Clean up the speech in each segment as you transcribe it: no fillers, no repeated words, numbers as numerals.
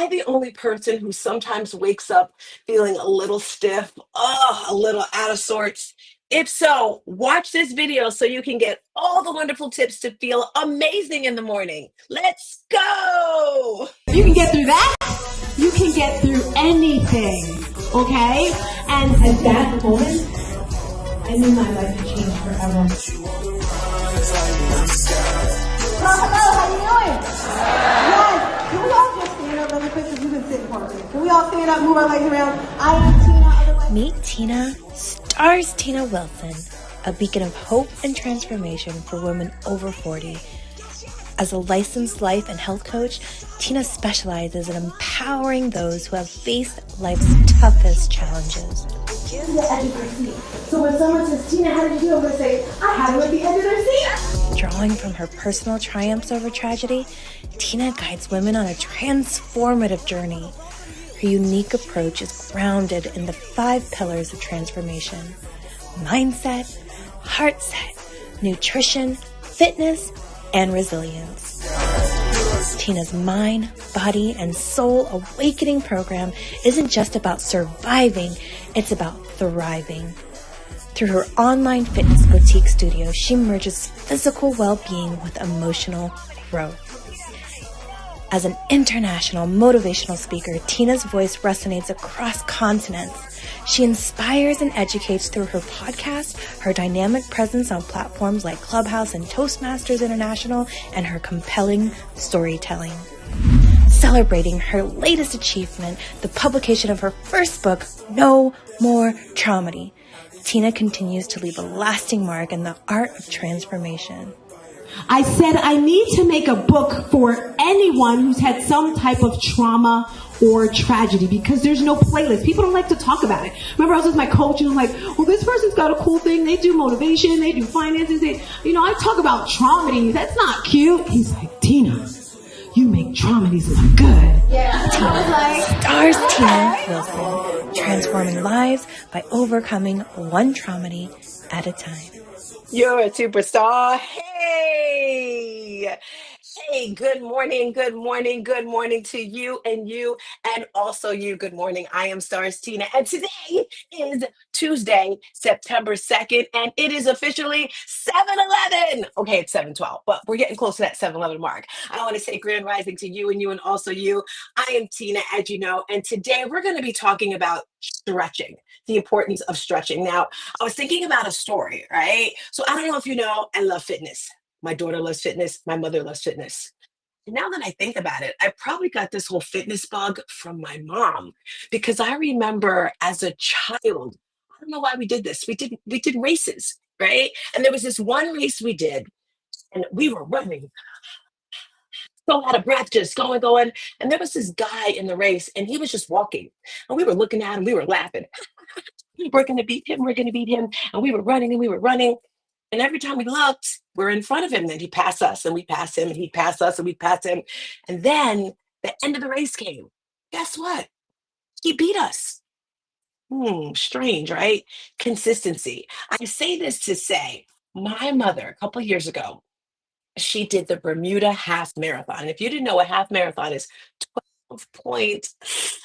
I the only person who sometimes wakes up feeling a little stiff, a little out of sorts? If so, watch this video so you can get all the wonderful tips to feel amazing in the morning. Let's go! You can get through that. You can get through anything. Okay? And at that moment, I knew my life had changed forever. Hello, how you doing? Yes. Can we all just stand up really quick because we've been sitting for a minute? Can we all stand up, move our legs around? I am Tina, otherwise... Meet Tina, StarzTina Wilson, a beacon of hope and transformation for women over 40. As a licensed life and health coach, Tina specializes in empowering those who have faced life's toughest challenges. The edge of their seat. So when someone says, Tina, how did you do? I'm going to say, I had it at the edge of their seat. Drawing from her personal triumphs over tragedy, Tina guides women on a transformative journey. Her unique approach is grounded in the 5 pillars of transformation: mindset, heart set, nutrition, fitness, and resilience. Tina's mind, body, and soul awakening program isn't just about surviving, it's about thriving. Through her online fitness boutique studio, she merges physical well-being with emotional growth. As an international motivational speaker, Tina's voice resonates across continents. She inspires and educates through her podcast, her dynamic presence on platforms like Clubhouse and Toastmasters International, and her compelling storytelling. Celebrating her latest achievement, the publication of her first book, No More Traumedy, Tina continues to leave a lasting mark in the art of transformation. I said I need to make a book for anyone who's had some type of trauma or tragedy, because there's no playlist. People don't like to talk about it. Remember, I was with my coach and I'm like, well, this person's got a cool thing. They do motivation. They do finances. I talk about traumedy. That's not cute. He's like, Tina, you make traumedies look good. Yeah. StarzTina Wilson, transforming lives by overcoming one traumedy at a time. You're a superstar. Hey! Hey, good morning, good morning, good morning to you, and also you. Good morning. I am StarzTina, and today is Tuesday, September 2nd, and it is officially 7-Eleven. Okay, it's 7:12, but we're getting close to that 7-Eleven mark. I want to say grand rising to you, and also you. I am Tina, as you know, and today we're going to be talking about stretching, the importance of stretching. Now, I was thinking about a story, right? So I don't know if you know, I love fitness. My daughter loves fitness. My mother loves fitness. And now that I think about it, I probably got this whole fitness bug from my mom, because I remember as a child, I don't know why we did this. We did races, right? And there was this one race we did, and we were running so out of breath, just going. And there was this guy in the race, and he was just walking. And we were looking at him, we were laughing. We're gonna beat him, we're gonna beat him. And we were running and we were running. And every time we looked, we're in front of him. Then he'd pass us and we'd pass him, and he'd pass us and we'd pass him. And then the end of the race came. Guess what? He beat us. Strange, right? Consistency. I say this to say, my mother, a couple years ago, she did the Bermuda half marathon. If you didn't know, a half marathon is 12 point.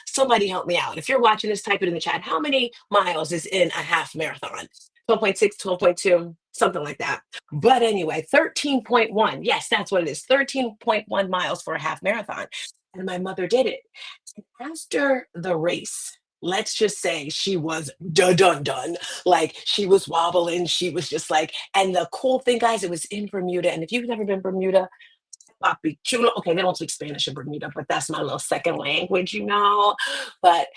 Somebody help me out. If you're watching this, type it in the chat. How many miles is in a half marathon? 12.6, 12.2, something like that. But anyway, 13.1. Yes, that's what it is. 13.1 miles for a half marathon. And my mother did it. And after the race, let's just say she was done. Like, she was wobbling. She was just like, and the cool thing, guys, it was in Bermuda. And if you've never been Bermuda, papi chulo. Okay, they don't speak Spanish in Bermuda, but that's my little second language. But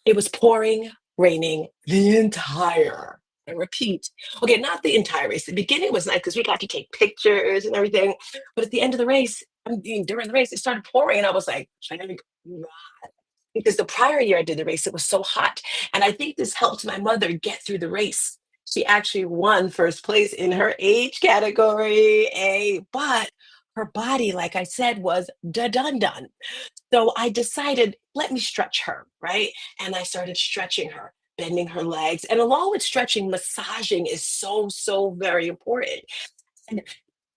it was pouring, raining the entire, I repeat, okay, not the entire race. The beginning was nice because we got to take pictures and everything. But at the end of the race, during the race, it started pouring. And I was like, thank God. Because the prior year I did the race, it was so hot. And I think this helped my mother get through the race. She actually won first place in her age category, but her body, like I said, was done. So I decided, let me stretch her, right? And I started stretching her, bending her legs. And along with stretching, massaging is so very important. And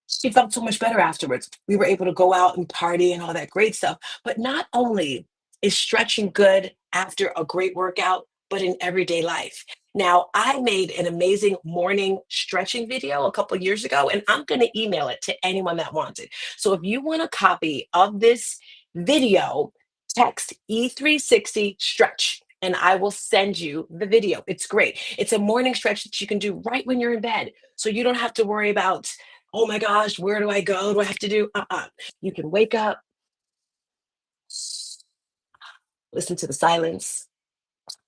she felt so much better afterwards. We were able to go out and party and all that great stuff. But not only is stretching good after a great workout, but in everyday life? Now, I made an amazing morning stretching video a couple years ago, and I'm going to email it to anyone that wants it. So if you want a copy of this video, text E360 stretch and I will send you the video. It's great. It's a morning stretch that you can do right when you're in bed. So you don't have to worry about, oh my gosh, where do I go? Do I have to do? You can wake up, listen to the silence.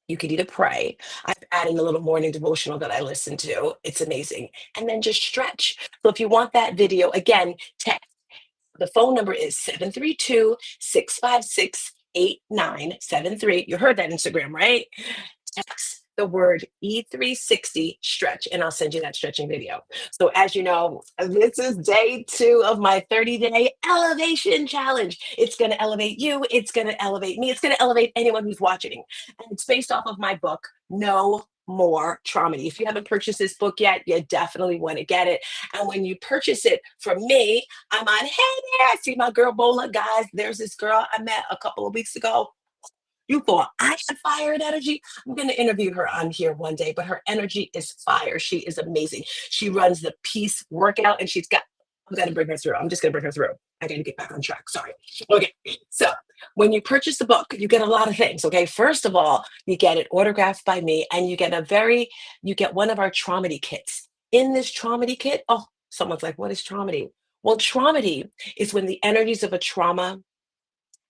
You could either pray. I've added a little morning devotional that I listen to. It's amazing. And then just stretch. So if you want that video, again, text. The phone number is 732-656-8973. You heard that Instagram, right? Text the word E360 stretch, and I'll send you that stretching video. So, as you know, this is day 2 of my 30-day elevation challenge. It's going to elevate you, it's going to elevate me, it's going to elevate anyone who's watching. And it's based off of my book, No More Traumedy. If you haven't purchased this book yet, you definitely want to get it. And when you purchase it from me, I'm on, hey there, I see my girl Bola. Guys, there's this girl I met a couple of weeks ago. You thought I had fire and energy? I'm going to interview her on here one day, but her energy is fire. She is amazing. She runs the Peace Workout, and I'm going to bring her through. I'm just going to bring her through. I got to get back on track. Sorry. Okay. So when you purchase the book, you get a lot of things. Okay. First of all, you get it autographed by me, and you get one of our Traumedy kits. In this Traumedy kit, oh, someone's like, what is Traumedy? Well, Traumedy is when the energies of a trauma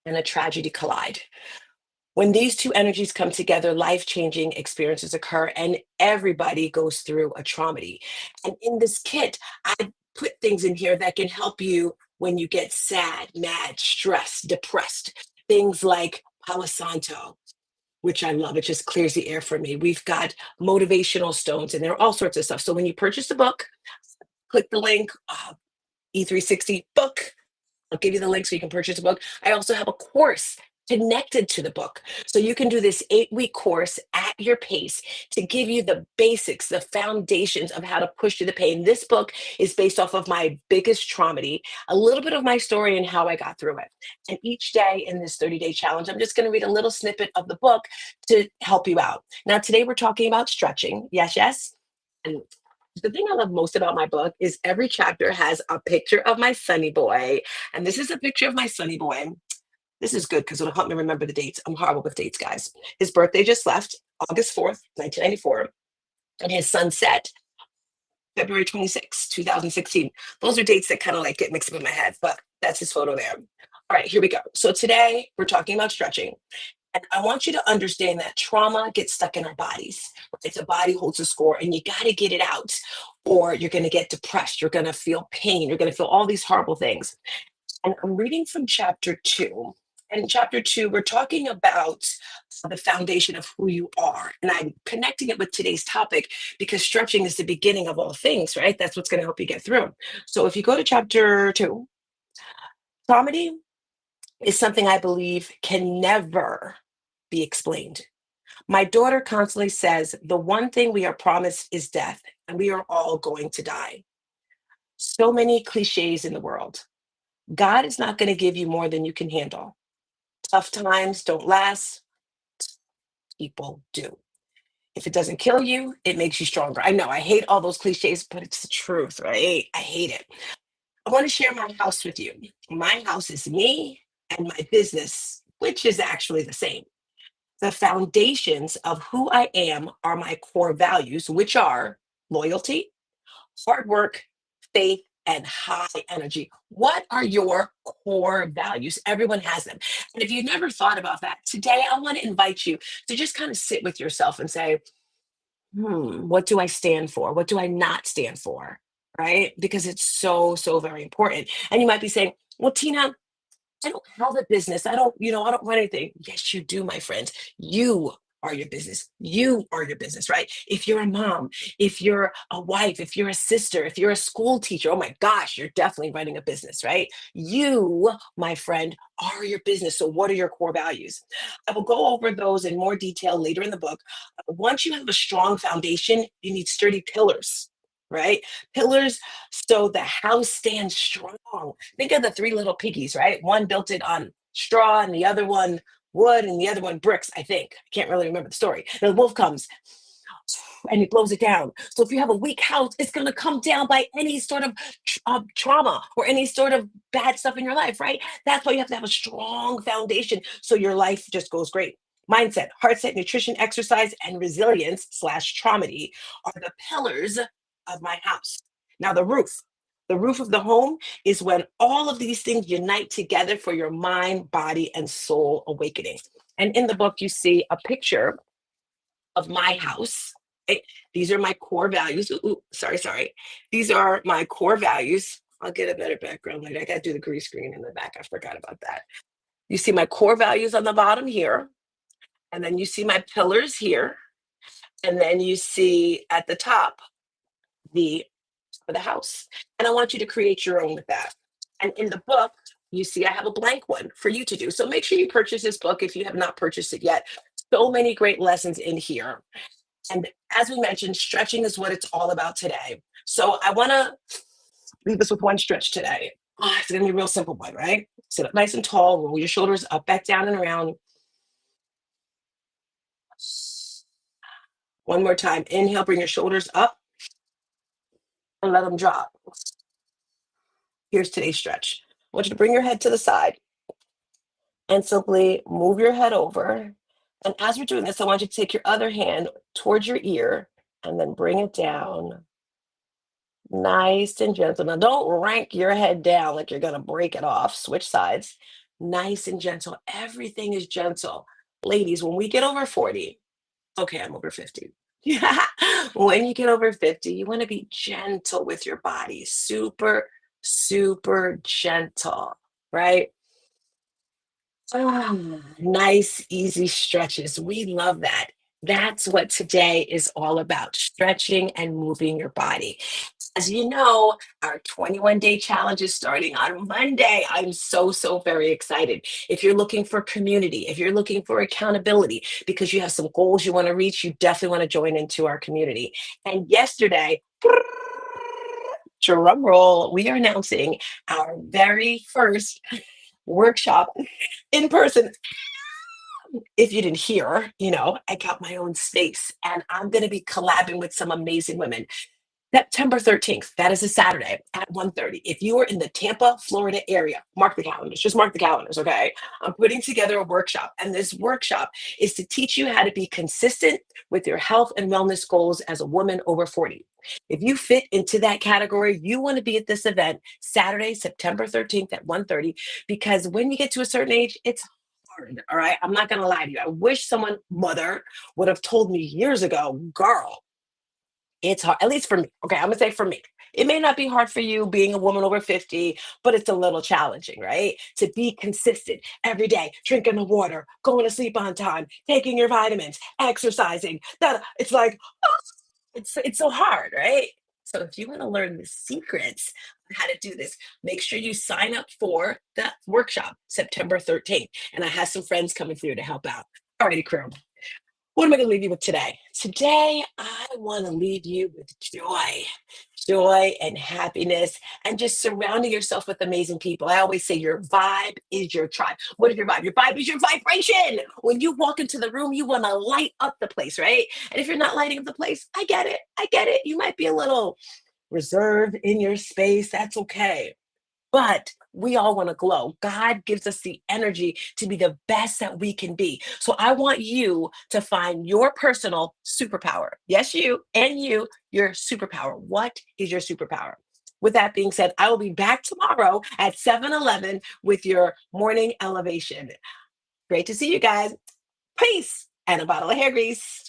and a tragedy collide. When these two energies come together, life-changing experiences occur, and everybody goes through a traumedy. And in this kit, I put things in here that can help you when you get sad, mad, stressed, depressed. Things like Palo Santo, which I love. It just clears the air for me. We've got motivational stones, and there are all sorts of stuff. So when you purchase the book, click the link, E360 book. I'll give you the link so you can purchase a book. I also have a course connected to the book. So you can do this 8-week course at your pace to give you the basics, the foundations of how to push through the pain. This book is based off of my biggest traumedy, a little bit of my story and how I got through it. And each day in this 30-day challenge, I'm just going to read a little snippet of the book to help you out. Now, today we're talking about stretching. Yes, yes. And the thing I love most about my book is every chapter has a picture of my sonny boy. And this is a picture of my sonny boy. This is good because it'll help me remember the dates. I'm horrible with dates, guys. His birthday just left, August 4th, 1994. And his sunset, February 26th, 2016. Those are dates that kind of like get mixed up in my head, but that's his photo there. All right, here we go. So today we're talking about stretching. And I want you to understand that trauma gets stuck in our bodies. Right? The body holds a score, and you got to get it out, or you're going to get depressed. You're going to feel pain. You're going to feel all these horrible things. And I'm reading from chapter 2. And in chapter 2, we're talking about the foundation of who you are. And I'm connecting it with today's topic because stretching is the beginning of all things, right? That's what's going to help you get through. So if you go to chapter 2, traumedy is something I believe can never be explained. My daughter constantly says the one thing we are promised is death, and we are all going to die. So many cliches in the world. God is not going to give you more than you can handle. Tough times don't last. People do. If it doesn't kill you, it makes you stronger. I know I hate all those cliches, but it's the truth, right? I hate it. I want to share my house with you. My house is me and my business, which is actually the same. The foundations of who I am are my core values, which are loyalty, hard work, faith, and high energy. What are your core values? Everyone has them. And if you've never thought about that, today I want to invite you to just kind of sit with yourself and say, what do I stand for? What do I not stand for? Right? Because it's so, so very important. And you might be saying, well, Tina, I don't have a business. I don't run anything. Yes, you do, my friends. You are your business. You are your business, right? If you're a mom, if you're a wife, if you're a sister, if you're a school teacher, oh my gosh, you're definitely running a business, right? You, my friend, are your business. So what are your core values? I will go over those in more detail later in the book. Once you have a strong foundation, you need sturdy pillars, right? Pillars so the house stands strong. Think of the 3 little piggies, right? One built it on straw and the other one wood and the other one bricks, I think. I can't really remember the story. The wolf comes and he blows it down. So if you have a weak house, it's going to come down by any sort of trauma or any sort of bad stuff in your life, right? That's why you have to have a strong foundation so your life just goes great. Mindset, heart set, nutrition, exercise, and resilience slash traumedy are the pillars of my house. Now, the roof of the home is when all of these things unite together for your mind, body, and soul awakening. And in the book, you see a picture of my house. These are my core values. Ooh, sorry. These are my core values. I'll get a better background later. I got to do the green screen in the back. I forgot about that. You see my core values on the bottom here. And then you see my pillars here. And then you see at the top the for the house. And I want you to create your own with that. And in the book, you see I have a blank one for you to do. So make sure you purchase this book if you have not purchased it yet. So many great lessons in here. And as we mentioned, stretching is what it's all about today. So I want to leave us with one stretch today. It's going to be a real simple one, right? Sit up nice and tall, roll your shoulders up, back, down, and around. One more time. Inhale, bring your shoulders up and let them drop. Here's today's stretch. I want you to bring your head to the side and simply move your head over. And as we're doing this, I want you to take your other hand towards your ear and then bring it down nice and gentle. Now, don't rank your head down like you're going to break it off. Switch sides. Nice and gentle. Everything is gentle. Ladies, when we get over 40, okay, I'm over 50. Yeah. When you get over 50, you want to be gentle with your body. Super, super gentle, right? Nice, easy stretches. We love that. That's what today is all about, stretching and moving your body. As you know, our 21-day challenge is starting on Monday. I'm so very excited. If you're looking for community, if you're looking for accountability because you have some goals you want to reach, you definitely want to join into our community. And yesterday, drum roll, we are announcing our very first workshop in person. If you didn't hear, I got my own space and I'm going to be collabing with some amazing women. September 13th, that is a Saturday at 1:30. If you are in the Tampa, Florida area, mark the calendars, just mark the calendars, okay? I'm putting together a workshop, and this workshop is to teach you how to be consistent with your health and wellness goals as a woman over 40. If you fit into that category, you want to be at this event Saturday, September 13th at 1:30, because when you get to a certain age, it's hard, all right? I'm not going to lie to you. I wish mother would have told me years ago, girl, it's hard, at least for me. Okay, I'm gonna say for me. It may not be hard for you being a woman over 50, but it's a little challenging, right? To be consistent every day, drinking the water, going to sleep on time, taking your vitamins, exercising. That it's like, it's so hard, right? So if you want to learn the secrets on how to do this, make sure you sign up for the workshop September 13th. And I have some friends coming through to help out. All righty, crew. What am I going to leave you with today? Today, I want to leave you with joy and happiness, and just surrounding yourself with amazing people. I always say your vibe is your tribe. What is your vibe? Your vibe is your vibration. When you walk into the room, you want to light up the place, right? And if you're not lighting up the place, I get it. I get it. You might be a little reserved in your space. That's okay. But we all want to glow. God gives us the energy to be the best that we can be. So I want you to find your personal superpower. Yes, you and your superpower. What is your superpower? With that being said, I will be back tomorrow at 7:11 with your morning elevation. Great to see you guys. Peace and a bottle of hair grease.